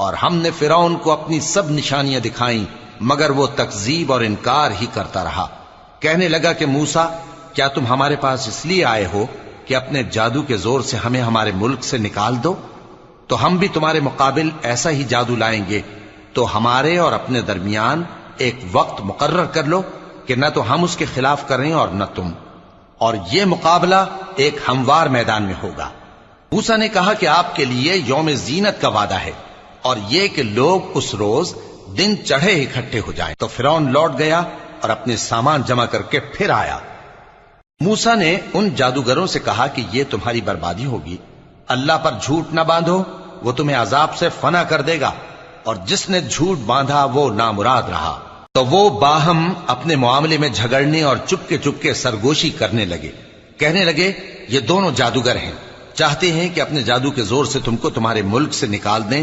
اور ہم نے فرعون کو اپنی سب نشانیاں دکھائیں مگر وہ تکذیب اور انکار ہی کرتا رہا۔ کہنے لگا کہ موسیٰ، کیا تم ہمارے پاس اس لیے آئے ہو کہ اپنے جادو کے زور سے ہمیں ہمارے ملک سے نکال دو؟ تو ہم بھی تمہارے مقابل ایسا ہی جادو لائیں گے، تو ہمارے اور اپنے درمیان ایک وقت مقرر کر لو کہ نہ تو ہم اس کے خلاف کریں اور نہ تم، اور یہ مقابلہ ایک ہموار میدان میں ہوگا۔ موسیٰ نے کہا کہ آپ کے لیے یوم زینت کا وعدہ ہے، اور یہ کہ لوگ اس روز دن چڑھے اکٹھے ہو جائیں۔ تو فرعون لوٹ گیا اور اپنے سامان جمع کر کے پھر آیا۔ موسیٰ نے ان جادوگروں سے کہا کہ یہ تمہاری بربادی ہوگی، اللہ پر جھوٹ نہ باندھو، وہ تمہیں عذاب سے فنا کر دے گا، اور جس نے جھوٹ باندھا وہ نامراد رہا۔ تو وہ باہم اپنے معاملے میں جھگڑنے اور چپ کے سرگوشی کرنے لگے۔ کہنے لگے یہ دونوں جادوگر ہیں، چاہتے ہیں کہ اپنے جادو کے زور سے تم کو تمہارے ملک سے نکال دیں